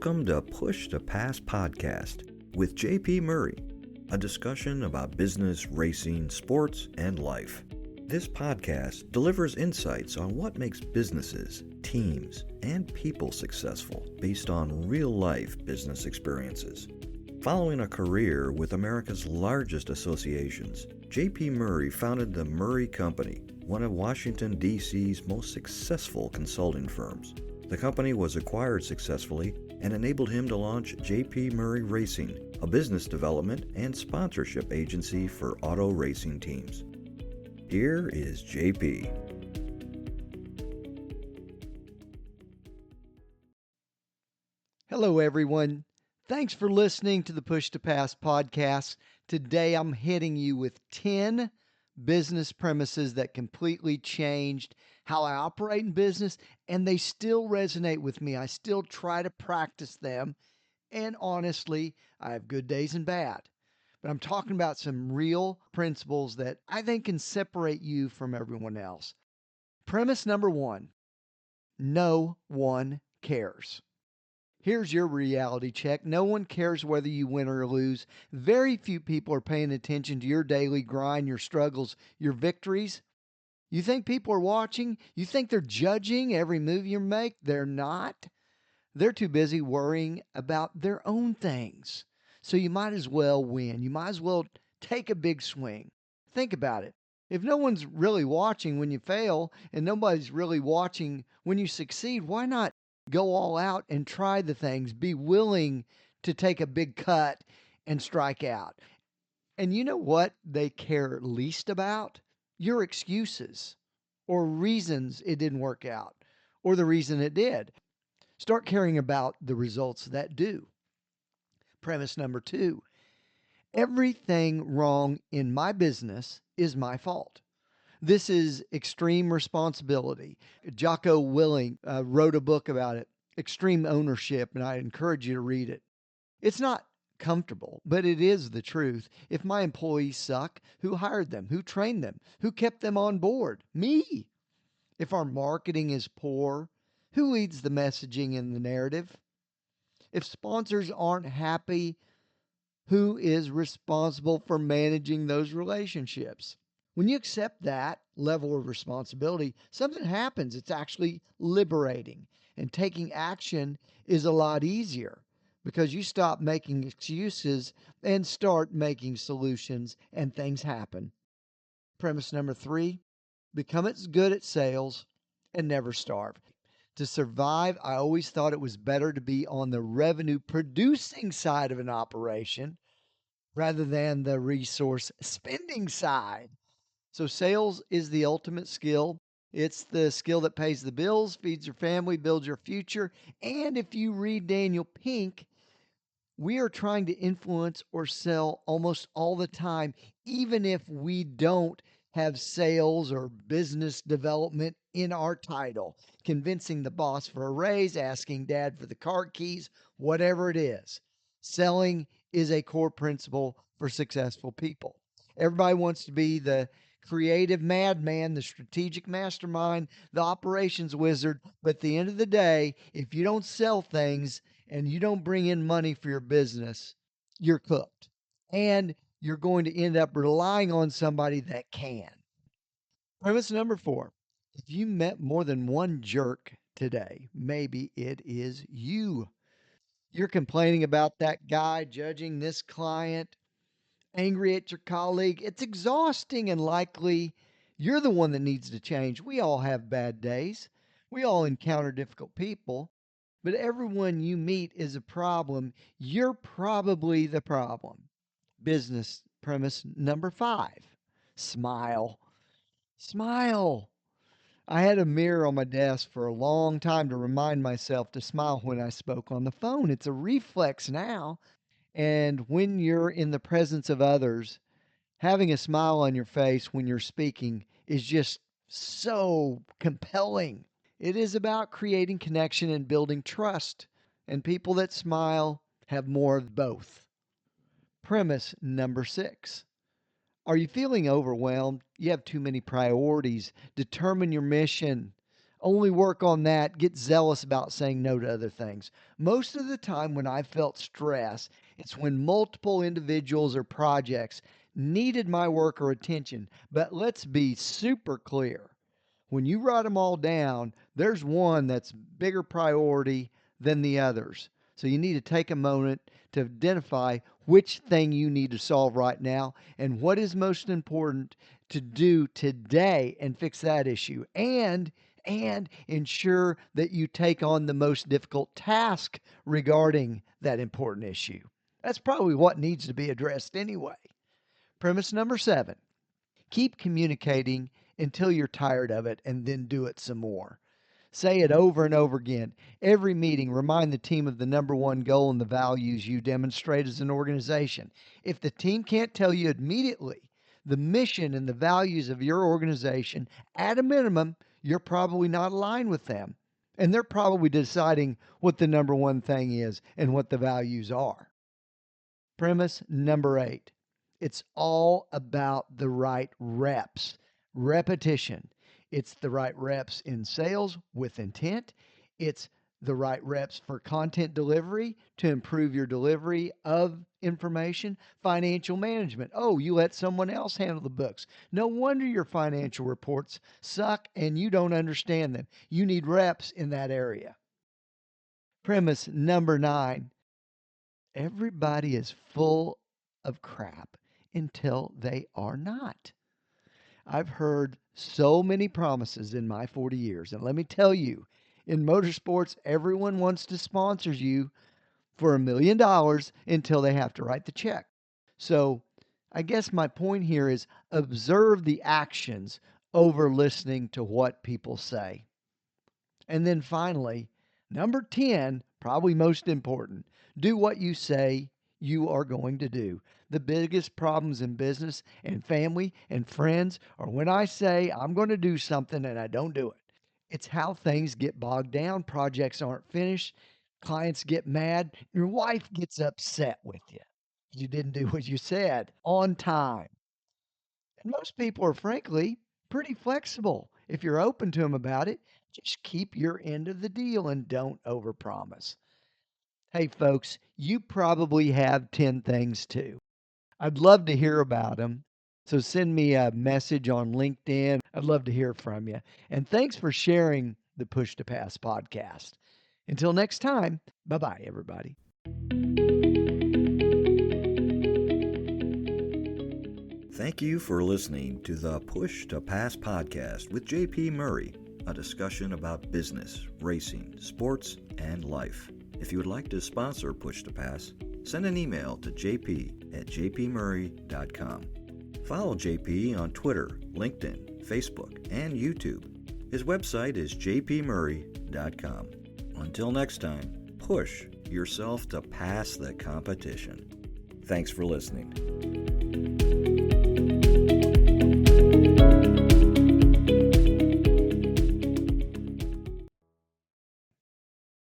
Welcome to Push to Pass podcast with JP Murray, a discussion about business, racing, sports, and life. This podcast delivers insights on what makes businesses, teams, and people successful based on real-life business experiences. Following a career with America's largest associations, JP Murray founded the Murray Company, one of Washington, D.C.'s most successful consulting firms. The company was acquired successfully and enabled him to launch JP Murray Racing, a business development and sponsorship agency for auto racing teams. Here is JP. Hello, everyone. Thanks for listening to the Push to Pass podcast. Today, I'm hitting you with 10 business premises that completely changed how I operate in business, and they still resonate with me. I still try to practice them, and honestly, I have good days and bad. But I'm talking about some real principles that I think can separate you from everyone else. Premise number 1, no one cares. Here's your reality check. No one cares whether you win or lose. Very few people are paying attention to your daily grind, your struggles, your victories. You think people are watching? You think they're judging every move you make? They're not. They're too busy worrying about their own things. So you might as well win. You might as well take a big swing. Think about it. If no one's really watching when you fail and nobody's really watching when you succeed, why not go all out and try the things? Be willing to take a big cut and strike out. And you know what they care least about? Your excuses or reasons it didn't work out or the reason it did. Start caring about the results that do. Premise number 2, everything wrong in my business is my fault. This is extreme responsibility. Jocko Willink wrote a book about it, Extreme Ownership, and I encourage you to read it. It's not comfortable, but it is the truth. If my employees suck, who hired them? Who trained them? Who kept them on board? Me. If our marketing is poor, who leads the messaging and the narrative? If sponsors aren't happy, who is responsible for managing those relationships? When you accept that level of responsibility, something happens. It's actually liberating. And taking action is a lot easier because you stop making excuses and start making solutions, and things happen. Premise number 3, become as good at sales and never starve. To survive, I always thought it was better to be on the revenue producing side of an operation rather than the resource spending side. So sales is the ultimate skill. It's the skill that pays the bills, feeds your family, builds your future. And if you read Daniel Pink, we are trying to influence or sell almost all the time, even if we don't have sales or business development in our title. Convincing the boss for a raise, asking dad for the car keys, whatever it is. Selling is a core principle for successful people. Everybody wants to be the creative madman, the strategic mastermind, the operations wizard. But at the end of the day, if you don't sell things and you don't bring in money for your business, you're cooked. And you're going to end up relying on somebody that can. Premise number 4, if you met more than one jerk today, maybe it is you. You're complaining about that guy, judging this client, angry at your colleague. It's exhausting, and likely you're the one that needs to change. We all have bad days. We all encounter difficult people, but everyone you meet is a problem. You're probably the problem. Business premise number 5, smile. Smile. I had a mirror on my desk for a long time to remind myself to smile when I spoke on the phone. It's a reflex now. And when you're in the presence of others, having a smile on your face when you're speaking is just so compelling. It is about creating connection and building trust. And people that smile have more of both. Premise number 6. Are you feeling overwhelmed? You have too many priorities. Determine your mission. Only work on that. Get zealous about saying no to other things. Most of the time, when I felt stress, it's when multiple individuals or projects needed my work or attention. But let's be super clear. When you write them all down, there's one that's bigger priority than the others. So you need to take a moment to identify which thing you need to solve right now and what is most important to do today and fix that issue. And ensure that you take on the most difficult task regarding that important issue. That's probably what needs to be addressed anyway. Premise number 7. Keep communicating until you're tired of it and then do it some more. Say it over and over again. Every meeting, remind the team of the number one goal and the values you demonstrate as an organization. If the team can't tell you immediately the mission and the values of your organization, at a minimum, you're probably not aligned with them. And they're probably deciding what the number one thing is and what the values are. Premise number 8. It's all about the right reps, repetition. It's the right reps in sales with intent. It's the right reps for content delivery to improve your delivery of information. Financial management. Oh, you let someone else handle the books. No wonder your financial reports suck and you don't understand them. You need reps in that area. Premise number 9. Everybody is full of crap until they are not. I've heard so many promises in my 40 years. And let me tell you, in motorsports, everyone wants to sponsor you for $1 million until they have to write the check. So I guess my point here is observe the actions over listening to what people say. And then finally, number 10, probably most important, do what you say you are going to do. The biggest problems in business and family and friends are when I say I'm going to do something and I don't do it. It's how things get bogged down. Projects aren't finished. Clients get mad. Your wife gets upset with you. You didn't do what you said on time. And most people are, frankly, pretty flexible. If you're open to them about it, just keep your end of the deal and don't overpromise. Hey, folks, you probably have 10 things too. I'd love to hear about them. So send me a message on LinkedIn. I'd love to hear from you. And thanks for sharing the Push to Pass podcast. Until next time, bye-bye, everybody. Thank you for listening to the Push to Pass podcast with JP Murray, a discussion about business, racing, sports, and life. If you would like to sponsor Push to Pass, send an email to jp@jpmurray.com. Follow JP on Twitter, LinkedIn, Facebook, and YouTube. His website is jpmurray.com. Until next time, push yourself to pass the competition. Thanks for listening.